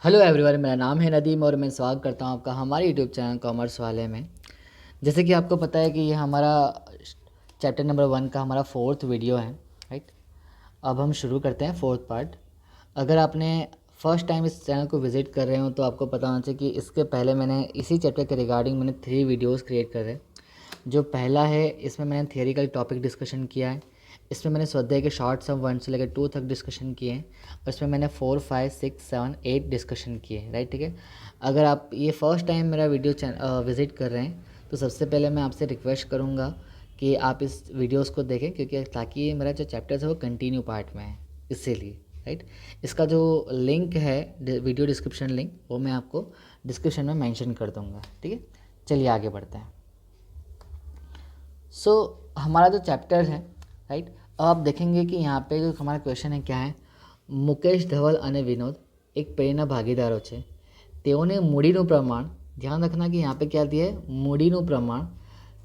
Hello everyone, मेरा नाम है नदीम और मैं स्वागत करता हूं आपका हमारे यूट्यूब चैनल कॉमर्स वाले में। जैसे कि आपको पता है कि ये हमारा चैप्टर नंबर 1 का हमारा 4th वीडियो है, राइट। अब हम शुरू करते हैं 4th पार्ट। अगर आपने फर्स्ट टाइम इस चैनल को विज़िट कर रहे हो तो आपको पता होना चाहिए कि इसके पहले मैंने इसी चैप्टर के रिगार्डिंग मैंने 3 वीडियोज़ क्रिएट कर रहे हैं। जो पहला है इसमें मैंने थियोरिकल टॉपिक डिस्कशन किया है। इसमें मैंने स्वाध्याय के शॉर्ट सम 1 से लेकर 2 तक डिस्कशन किए हैं और इसमें मैंने 4, 5, 6, 7, 8 डिस्कशन किए हैं, राइट। ठीक है। अगर आप ये फर्स्ट टाइम मेरा वीडियो विज़िट कर रहे हैं तो सबसे पहले मैं आपसे रिक्वेस्ट करूँगा कि आप इस वीडियोज़ को देखें, क्योंकि ताकि ये मेरा जो चैप्टर्स है वो कंटिन्यू पार्ट में है, इसीलिए, राइट। इसका जो लिंक है वीडियो डिस्क्रिप्शन लिंक, वो मैं आपको डिस्क्रिप्शन में मेंशन कर दूँगा, ठीक है। चलिए आगे बढ़ते हैं। हमारा जो चैप्टर है, राइट, अब आप देखेंगे कि यहाँ पे जो हमारा क्वेश्चन है क्या है। मुकेश धवल અને વિનોદ એક પેઢીના ભાગીદારો છે। તેઓને મૂડીનું પ્રમાણ, ધ્યાન रखना कि यहाँ पे क्या दिया है, મૂડીનું પ્રમાણ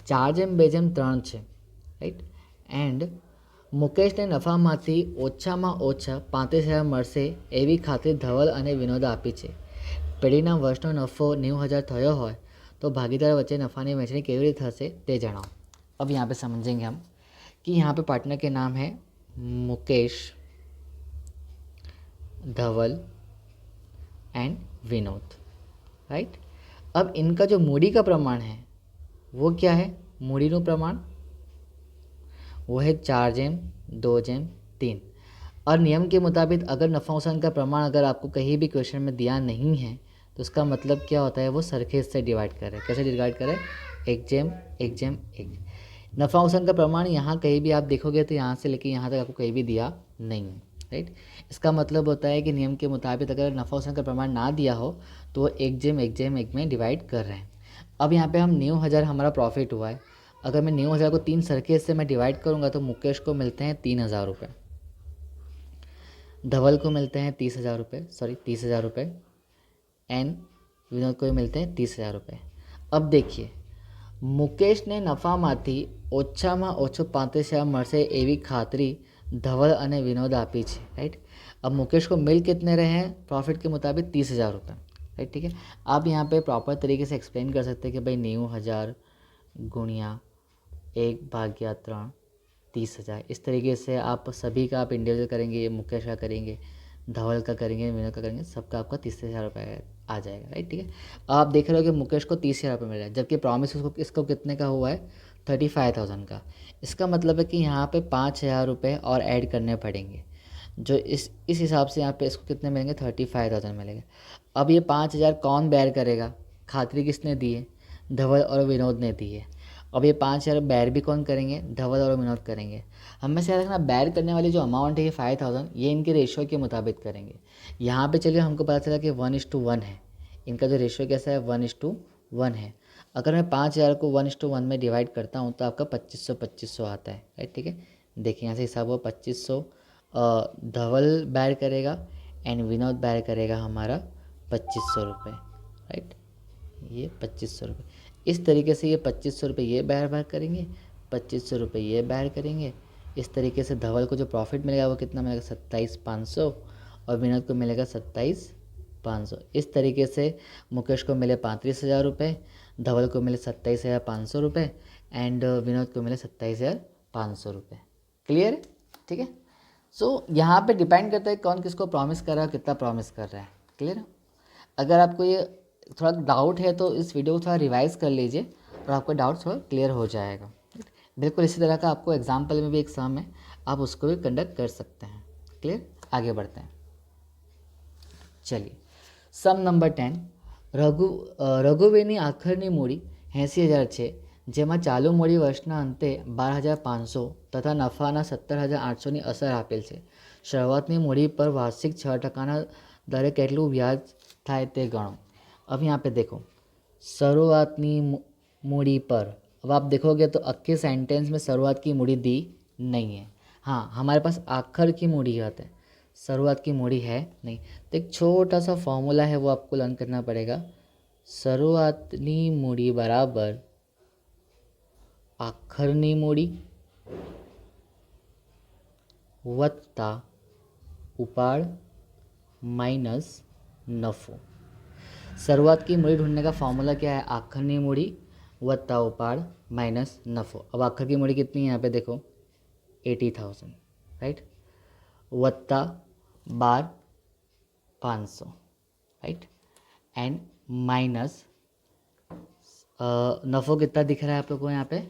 4:2:3 છે, રાઈટ। એન્ડ મુકેશને નફામાંથી ઓછામાં ઓછા 35,000 મળશે એવી ખાતરી ધવલ અને વિનોદે આપી છે। પેઢીના વર્ષનો નફો 90,000 થયો હોય તો ભાગીદાર વચ્ચે નફાની વહેંચણી કેવી રીતે થશે તે જણાવો। अब यहाँ पे समझेंगे हम कि यहाँ पे पार्टनर के नाम है मुकेश, धवल एंड विनोद, राइट। अब इनका जो मूडी का प्रमाण है वो क्या है, मूडीનું प्रमाण वो है 4:2:3। और नियम के मुताबिक अगर नफ़ा नुकसान का प्रमाण अगर आपको कहीं भी क्वेश्चन में दिया नहीं है तो उसका मतलब क्या होता है, वो सरखेज से डिवाइड करें। कैसे डिवाइड करें, 1:1:1। नफ़ा नुकसान का प्रमाण यहाँ कहीं भी आप देखोगे तो यहाँ से लेके यहाँ तक आपको कहीं भी दिया नहीं है, राइट। इसका मतलब होता है कि नियम के मुताबिक अगर नफ़ा नुकसान का प्रमाण ना दिया हो तो वो 1:1:1 में डिवाइड कर रहे हैं। अब यहाँ पे हम 90,000 हमारा प्रॉफिट हुआ है। अगर मैं 90,000 को 3 सरखेज से मैं डिवाइड करूँगा तो मुकेश को मिलते हैं 3,000 रुपये, धवल को मिलते हैं 30,000 रुपये, 30,000 रुपये, एंड विनोद को भी मिलते हैं 30,000 रुपये। अब देखिए, મુકેશને નફામાંથી ઓછામાં ઓછો 35,000 મળશે એવી ખાતરી ધવલ અને વિનોદ આપી છે, राइट। अब मुकेश को मिल कितने रहे हैं प्रॉफिट के मुताबिक 30,000 रुपये, राइट। ठीक है। आप यहाँ पे प्रॉपर तरीके से एक्सप्लेन कर सकते हैं कि भाई 90,000 गुणिया 1/3 30,000, इस तरीके से आप सभी का आप इंडिविजुअल करेंगे, मुकेश का करेंगे, धवल का करेंगे, विनोद का करेंगे, सबका आपका 30,000 रुपये आ जाएगा, राइट। ठीक है। आप देख रहे हो कि मुकेश को 30,000 रुपये मिल रहा है, जबकि प्रॉमिस उसको इसको कितने का हुआ है, 35,000 का। इसका मतलब है कि यहाँ पे 5,000 रुपये और ऐड करने पड़ेंगे, जो इस हिसाब से यहाँ पे इसको कितने मिलेंगे, 35,000 मिलेंगे। अब ये 5,000 कौन बैर करेगा, खातरी किसने दी है, धवल और विनोद ने दी है। अब ये 5,000 बैर भी कौन करेंगे, धवल और विनोद करेंगे। हमेशा याद रखना, बैर करने वाली जो अमाउंट है ये 5,000, ये इनके रेशियो के मुताबिक करेंगे। यहाँ पे चलिए हमको पता चला कि 1:1 है, इनका जो रेशियो कैसा है, 1:1 है। अगर मैं 5,000 को 1:1 में डिवाइड करता हूँ तो आपका 2500 आता है, राइट। ठीक है। देखिए यहाँ से हिसाब हुआ 2500, धवल बैर करेगा एंड विनोद बैर करेगा हमारा 2500 रुपये, राइट। ये 2500 रुपये, इस तरीके से ये 2500 रुपये ये बैर करेंगे, 2500 रुपये ये बैर करेंगे। इस तरीके से धवल को जो प्रॉफिट मिलेगा वो कितना मिलेगा, 27,500, और विनोद को मिलेगा 27,500। इस तरीके से मुकेश को मिले 35,000 रुपये, धवल को मिले 27,500 रुपये, एंड विनोद को मिले 27,500 रुपये। क्लियर है, ठीक है। यहाँ पे डिपेंड करता है कौन किसको प्रॉमिस कर रहा है, कितना प्रॉमिस कर रहा है। क्लियर है। अगर आपको ये थोड़ा डाउट है तो इस वीडियो को थोड़ा रिवाइज़ कर लीजिए और आपका डाउट थोड़ा क्लियर हो जाएगा। बिल्कुल इसी तरह का आपको एग्जाम्पल में भी एक सम है, आप उसको भी कंडक्ट कर सकते हैं। क्लियर, आगे बढ़ते हैं। चलिए, सम नंबर 10। રઘુવીરની આખરની મૂડી 80,000 છે, જેમાં ચાલુ મૂડી વર્ષના અંતે 12,500 તથા નફાના 17,800ની અસર આપેલ છે। શરૂઆતની મૂડી પર વાર્ષિક 6% દરે કેટલું વ્યાજ થાય તે ગણો। अब यहाँ पे देखो, शुरुआतनी मूडी पर, अब आप देखोगे तो अक्के सेंटेंस में शुरुआत की मूडी दी नहीं है। हाँ, हमारे पास आखिर की मूडी आता है, शुरुआत की मूडी है नहीं। तो एक छोटा सा फॉर्मूला है वो आपको लर्न करना पड़ेगा। शुरुआतनी मूडी बराबर आखिरनी मूडी वत्ता उपाड़ माइनस नफो। शुरुआत की मूड़ी ढूंढने का फॉर्मूला क्या है, आखिरी मूड़ी वत्ता उपाड़ माइनस नफो। अब आखिर की मूड़ी कितनी है यहाँ पे देखो 80,000 राइट, वत्ता बार 500 राइट, एंड माइनस नफो कितना दिख रहा है आप लोग को यहाँ पे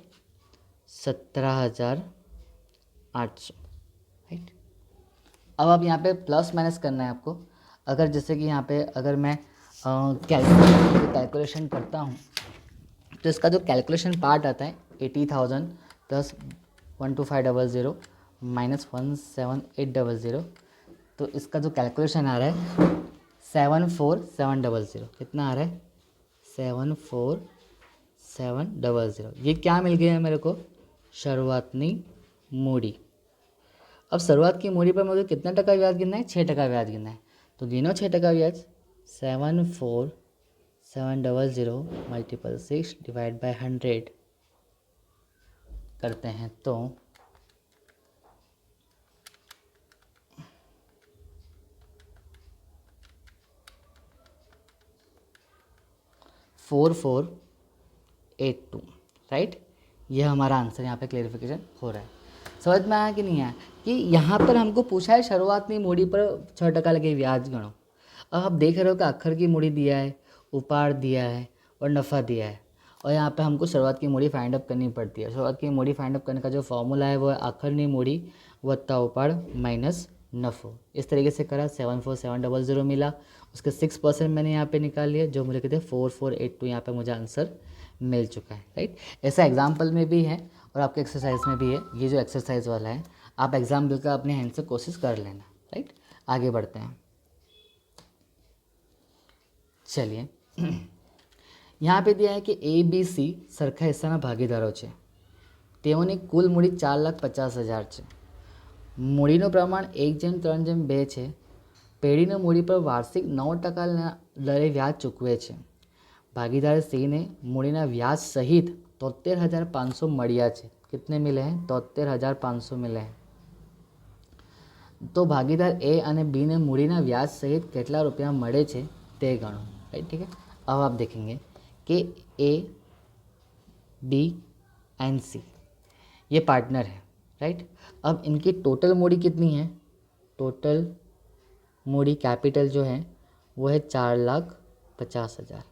17,800 राइट। अब आप यहाँ पे प्लस माइनस करना है आपको। अगर जैसे कि यहाँ पे अगर मैं कैलकुलेशन करता हूँ तो इसका जो कैलकुलेशन पार्ट आता है 80,000 प्लस 12500 माइनस 17800, तो इसका जो कैलकुलेशन आ रहा है 74700। कितना आ रहा है 74700। ये क्या मिल गया है मेरे को, शुरुआती मूड़ी। अब शुरुआत की मूड़ी पर मुझे कितना टका ब्याज गिनना है, 6% ब्याज गिनना है। तो गिनो 6% ब्याज, 74700 मल्टीपल 6 डिवाइड बाय 100 करते हैं तो 4482 राइट। यह हमारा आंसर यहाँ पे क्लेरिफिकेशन हो रहा है। समझ में आया कि नहीं आया कि यहाँ पर हमको पूछा है शुरुआती मूड़ी पर 6% लगे ब्याज गणो। अब आप देख रहे हो कि अक्षर की मूड़ी दिया है, उपाड़ दिया है और नफ़ा दिया है, और यहाँ पे हमको शुरुआत की मूड़ी फाइंड अप करनी पड़ती है। शुरुआत की मूड़ी फाइंड अप करने का जो फॉर्मूला है वो है आखिरी मूड़ी वत्ता उपाड़ माइनस नफ़ो। इस तरीके से करा 74700 मिला, उसके 6% मैंने यहाँ पे निकाल लिया, जो मुझे कहते हैं 4482 यहाँ पे मुझे आंसर मिल चुका है राइट। ऐसा एग्जाम्पल में भी है और आपके एक्सरसाइज में भी है। ये जो एक्सरसाइज वाला है आप एग्जाम बिल्कुल अपने हैंड से कोशिश कर लेना राइट। आगे बढ़ते हैं, चलिए यहाँ पे दिया है कि ABC સરખા હિસ્સાના ભાગીદારો છે, તેઓની કુલ મૂડી 4,50,000 છે। મૂડીનું પ્રમાણ 1:3:2 છે। પેઢીની મૂડી પર વાર્ષિક 9% દરે વ્યાજ ચૂકવે છે। ભાગીદાર Cને મૂડીના વ્યાજ સહિત 73,500 મળ્યા છે। कितने मिले हैं, 73,500 मिले हैं। तो भागीदार A અને B ने મૂડીના વ્યાજ સહિત કેટલા રૂપિયા મળે છે તે ગણો राइट। ठीक है, अब आप देखेंगे कि A, B एंड C ये पार्टनर है राइट। अब इनकी टोटल मूडी कितनी है, टोटल मूडी कैपिटल जो है वो है 4,50,000।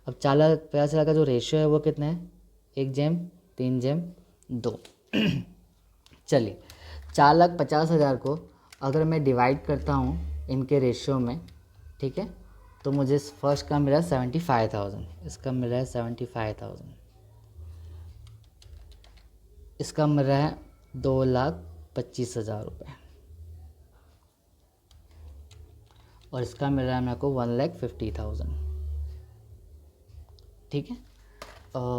अब 4,50,000 का जो रेशियो है वो कितना है 1:3:2। चलिए 4,50,000 को अगर मैं डिवाइड करता हूँ इनके रेशियो में, ठीक है, तो मुझे फर्स्ट का मिला 75,000, इसका मिल रहा है 75,000, इसका मिल रहा है 2,25,000 रुपये, और इसका मिल रहा है मेरे को 1,50,000। ठीक है,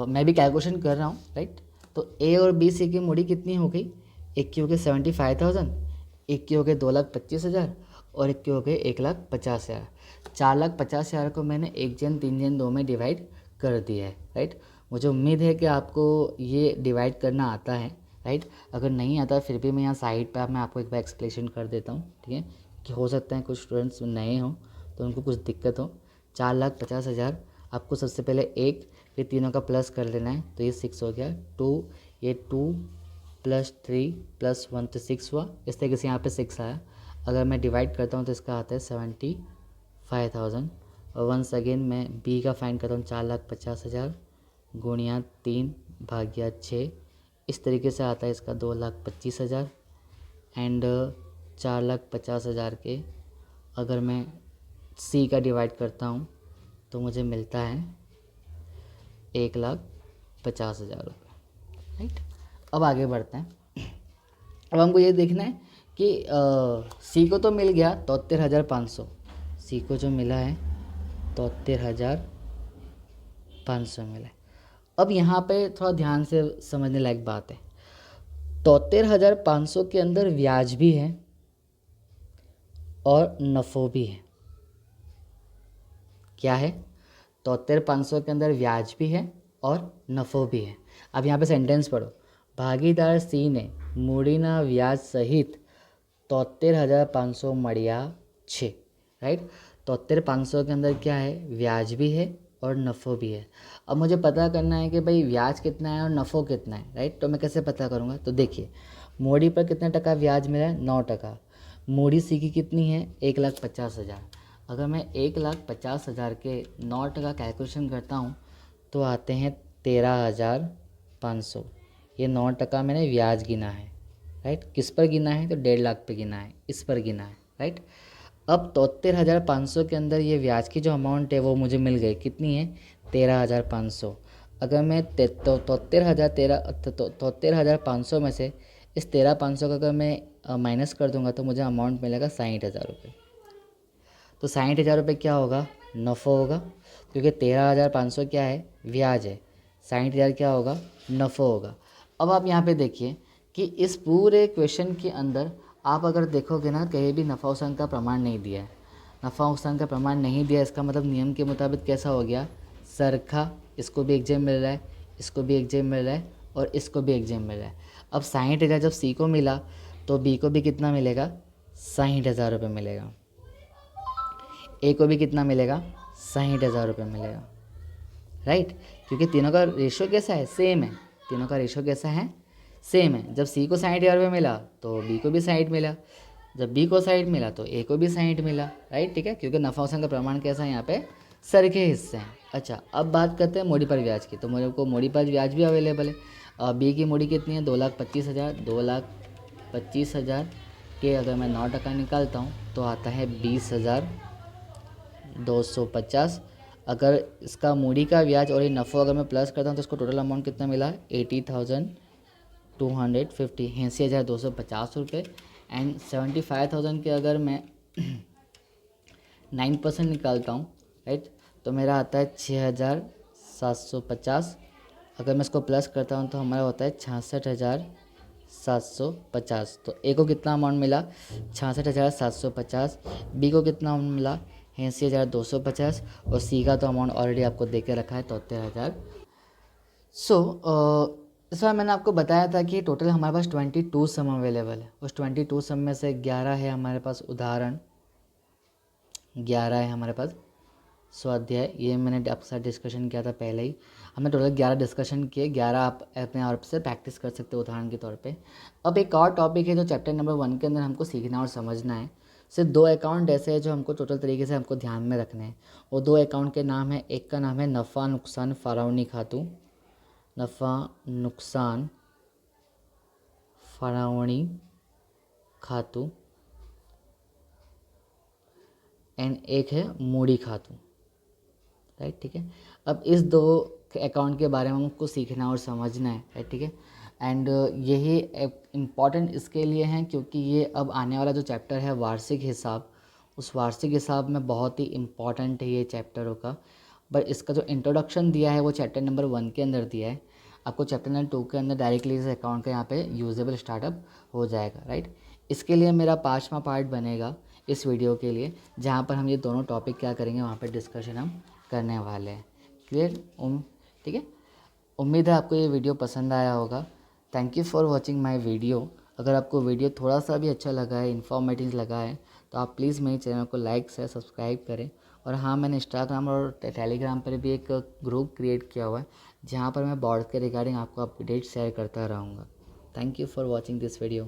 मैं भी कैलकुलेशन कर रहा हूँ राइट। तो ए और बी सी की मूडी कितनी हो गई, एक की हो गई 75,000, एक की हो गई 2,25,000 और एक की हो गई 1,50,000। 4,50,000 को मैंने 1:3:2 में डिवाइड कर दिया है राइट। मुझे उम्मीद है कि आपको ये डिवाइड करना आता है राइट। अगर नहीं आता फिर भी मैं यहाँ साइड पे मैं आपको एक बार एक्सप्लेनेशन कर देता हूँ, ठीक है, कि हो सकता है कुछ स्टूडेंट्स नए हों तो उनको कुछ दिक्कत हो। 4,50,000 आपको सबसे पहले एक फिर तीनों का प्लस कर लेना है, तो ये 6 हो गया, 2 ये 2 + 3 + 1 तो 6 हुआ। इस तरीके से यहाँ पे 6 आया। अगर मैं डिवाइड करता हूँ तो इसका आता है 75,000। और वंस अगेन मैं बी का फाइंड करता हूँ 4,50,000 गुणिया 3 भाग्या 6, इस तरीके से आता है इसका 2,25,000। एंड 4,50,000 के अगर मैं सी का डिवाइड करता हूँ तो मुझे मिलता है 1,50,000 रुपये राइट। अब आगे बढ़ते हैं। अब हमको ये देखना है कि सी को तो मिल गया 73,500, सी को जो मिला है 73,500 मिला है। अब यहाँ पे थोड़ा ध्यान से समझने लायक बात है, 73,500 के अंदर ब्याज भी है और नफ़ो भी है। क्या है, 73,500 के अंदर ब्याज भी है और नफ़ो भी है। अब यहाँ पे सेंटेंस पढ़ो, भागीदार सी ने મૂડીના વ્યાજ સહિત 73,500 મળ્યા છે राइट। 73,500 के अंदर क्या है, ब्याज भी है और नफ़ो भी है। अब मुझे पता करना है कि भाई ब्याज कितना है और नफ़ो कितना है, राइट। तो मैं कैसे पता करूँगा, तो देखिए मूडी पर कितना टका ब्याज मिला है, 9%। मूडी सी की कितनी है, 1,50,000। अगर मैं 1,50,000 के 9% कैलकुलेशन करता हूँ तो आते हैं 13,500। ये 9% मैंने ब्याज गिना है, राइट। किस पर गिना है, तो 1.5 लाख पे गिना है, इस पर गिना है, राइट। अब 73,500 के अंदर ये ब्याज की जो अमाउंट है वो मुझे मिल गई, कितनी है, 13,500। अगर मैं 73,500 में से इस 13,500 का अगर मैं माइनस कर दूंगा तो मुझे अमाउंट मिलेगा 60,000 रुपये। तो 60,000 रुपये क्या होगा, नफ़ो होगा, क्योंकि 13,500 क्या है, ब्याज है। 60,000 क्या होगा, नफ़ो होगा। अब आप यहाँ पे देखिए कि इस पूरे क्वेश्चन के अंदर आप अगर देखोगे ना, कहीं भी नफ़ा नुकसान का प्रमाण नहीं दिया है। नफ़ा नुकसान का प्रमाण नहीं दिया, इसका मतलब नियम के मुताबिक कैसा हो गया, सरखा, इसको भी एग्जाम मिल रहा है, इसको भी एग्जाम मिल रहा है और इसको भी एग्जाम मिल रहा है। अब 60,000 जब सी को मिला तो बी को भी कितना मिलेगा, 60,000 रुपये मिलेगा। ए को भी कितना मिलेगा, 60,000 रुपये मिलेगा, राइट। क्योंकि तीनों का रेशो कैसा है, सेम है। तीनों का रेशो कैसा है, सेम है। जब सी को 60,000 रुपये मिला तो बी को भी 60 मिला, जब बी को 60 मिला तो ए को भी 60 मिला, राइट, ठीक है। क्योंकि नफ़ा नुकसान का प्रमाण कैसा है, यहाँ पे सर के हिस्से हैं। अच्छा, अब बात करते हैं मूडी पर ब्याज की। तो मेरे को मूडी पर ब्याज भी अवेलेबल है। बी की मूडी कितनी है, 2,25,000। 2,25,000 के अगर मैं 9% निकालता हूँ तो आता है 20,250। अगर इसका मूडी का ब्याज और ये नफ़ो अगर मैं प्लस करता हूँ तो इसको टोटल अमाउंट कितना मिला, 80,250, 80,250 रुपये। एंड 75,000 के अगर मैं 9% निकालता हूँ, राइट, तो मेरा आता है 6,750। अगर मैं इसको प्लस करता हूँ तो हमारा होता है 66,750। तो ए को कितना अमाउंट मिला, 66,750। बी को कितना अमाउंट मिला, 80,250। और सी का तो अमाउंट ऑलरेडी आपको दे के रखा है, 73,000। इस बार मैंने आपको बताया था कि टोटल हमारे पास 22 सम अवेलेबल है। उस 22 सम में से 11 है हमारे पास उदाहरण, 11 है हमारे पास स्वाध्याय। ये मैंने आपके साथ डिस्कशन किया था पहले ही। हमने टोटल 11 डिस्कशन किए, 11 आप अपने आप से प्रैक्टिस कर सकते हो उदाहरण के तौर पे। अब एक और टॉपिक है जो चैप्टर नंबर 1 के अंदर हमको सीखना और समझना है। सिर्फ 2 अकाउंट ऐसे हैं जो हमको टोटल तरीके से हमको ध्यान में रखने हैं। वो 2 अकाउंट के नाम है, एक का नाम है नफ़ा नुकसान फ़ाराउनी खातू, नफ़ा नुकसान फ़ाराउनी खातू, एंड एक है मूडी खातू, राइट, ठीक है। अब इस 2 अकाउंट के बारे में हमको सीखना और समझना है, राइट, ठीक है। एंड यही इम्पॉर्टेंट इसके लिए हैं क्योंकि ये अब आने वाला जो चैप्टर है वार्षिक हिसाब, उस वार्षिक हिसाब में बहुत ही इम्पॉर्टेंट है ये चैप्टरों का। बट इसका जो इंट्रोडक्शन दिया है वो चैप्टर नंबर 1 के अंदर दिया है। आपको चैप्टर नंबर 2 के अंदर डायरेक्टली इस अकाउंट का यहाँ पे यूजेबल स्टार्टअप हो जाएगा, राइट। इसके लिए मेरा 5वां पार्ट बनेगा इस वीडियो के लिए, जहाँ पर हम ये दोनों टॉपिक क्या करेंगे वहाँ पर डिस्कशन हम करने वाले हैं। क्लियर, ठीक है। उम्मीद है आपको ये वीडियो पसंद आया होगा। Thank you for watching my video. अगर आपको वीडियो थोड़ा सा भी अच्छा लगा है, इन्फॉर्मेटिव लगा है, तो आप प्लीज़ मेरे चैनल को लाइक से सब्सक्राइब करें। और हाँ, मैंने इंस्टाग्राम और टेलीग्राम पर भी एक ग्रुप क्रिएट किया हुआ है जहाँ पर मैं बोर्ड के रिगार्डिंग आपको अपडेट शेयर करता रहूँगा। Thank you for watching this video.